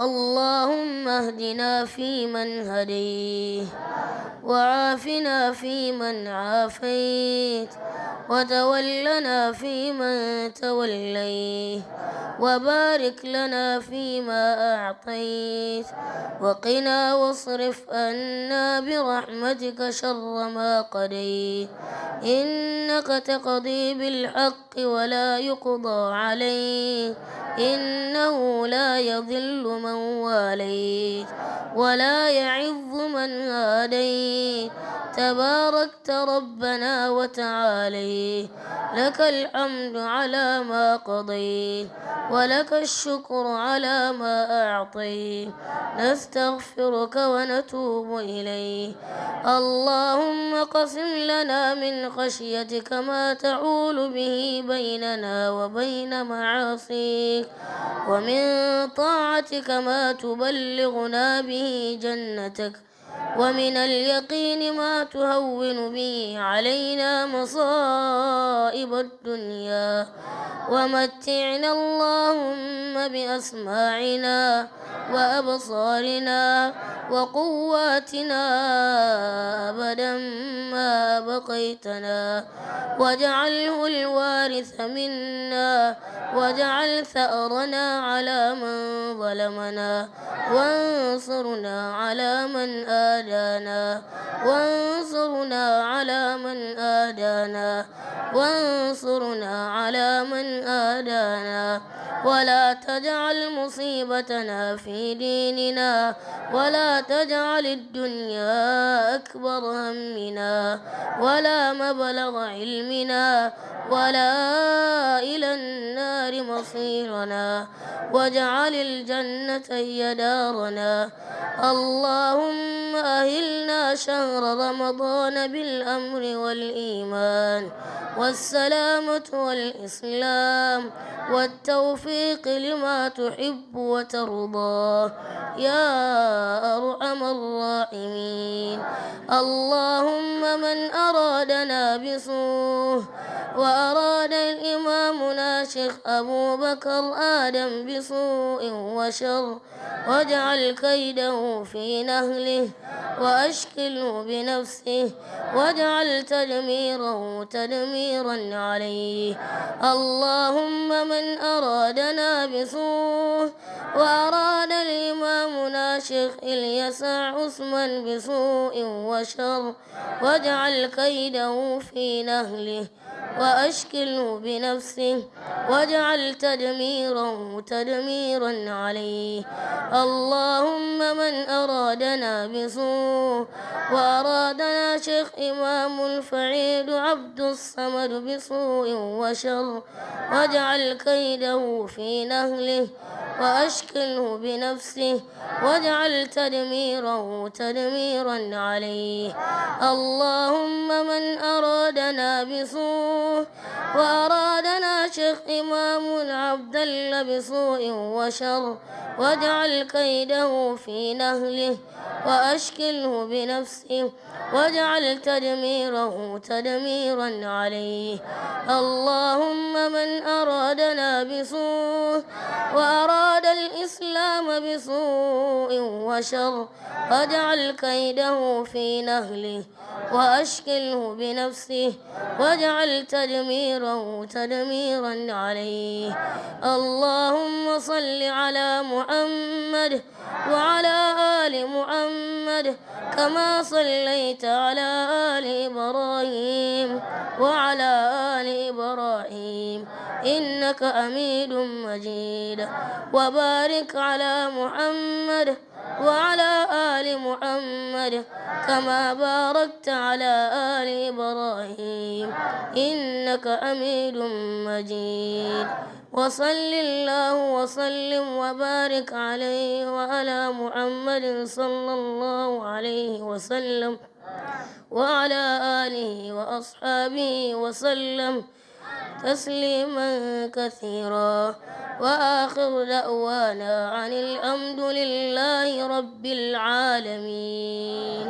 اللهم اهدنا فيمن هديت، وعافنا فيمن عافيت، وتولنا فيمن توليت، وبارك لنا فيما أعطيت، وقنا واصرف عنا برحمتك شر ما قضيت، إنك تقضي بالحق ولا يقضى عليك، إنه لا يضل من واليت ولا يعظ من هاديت، تباركت ربنا وتعاليت، لك الحمد على ما قضيت، ولك الشكر على ما أعطيت، نستغفرك ونتوب إليك. اللهم قسم لنا من خشيتك ما تحول به بيننا وبين معاصيك، ومن طاعتك ما تبلغنا به جنتك، ومن اليقين ما تهون به علينا مصائب الدنيا، ومتعنا اللهم بأسماعنا وأبصارنا وقواتنا أبدا ما بقيتنا، واجعله الوارث منا، واجعل ثأرنا على من ظلمنا، وانصرنا على من آدانا، وانصرنا على من آدانا، وانصرنا على من آدانا، ولا تجعل مصيبتنا في ديننا، ولا تجعل الدنيا أكبر همنا، ولا مبلغ علمنا، ولا إلى النار مصيرنا، واجعل الجنة هي دارنا. اللهم أهلنا شهر رمضان بالأمر والإيمان والسلامة والإسلام والتوفيق لما تحب وترضى يا أرحم الراحمين. اللهم من أرادنا بسوء وأراد إمامنا شيخ أبو بكر آدم بسوء وشر، واجعل كيده في نهله وأشكله بنفسه، واجعل تدميره تدميرا عليه. اللهم من أرادنا بسوء وأراد الإمامنا شيخ اليسع عثمان بسوء وشر، واجعل كيده في نهله وأشكله بنفسه، واجعل تدميره تدميرا عليه. اللهم من أرادنا بسوء وأرادنا شيخ إمام الفعيد عبد الصمد بسوء وشر، واجعل كيده في نهله وأشكله بنفسه، واجعل تدميره تدميرا عليه. اللهم من أرادنا بسوء وأرادنا شيخ إمام عبد الله بسوء وشر، واجعل كيده في نهله وأشكله بنفسه، واجعل تدميره تدميرا عليه. اللهم من أرادنا بسوء وأراد الإسلام بسوء وشر، واجعل كيده في نهله وأشكله بنفسه، واجعل تدميره تدميرا عليه. اللهم صل على محمد وعلى آل محمد كما صليت على آل إبراهيم وعلى آل إبراهيم إنك حميد مجيد، وبارك على محمد وعلى آل محمد كما باركت على آل إبراهيم إنك حميد مجيد. وصل الله وسلم وبارك عليه وعلى محمد صلى الله عليه وسلم وعلى آله وأصحابه وسلم تسليما كثيرا. وآخر دعوانا عن الحمد لله رب العالمين.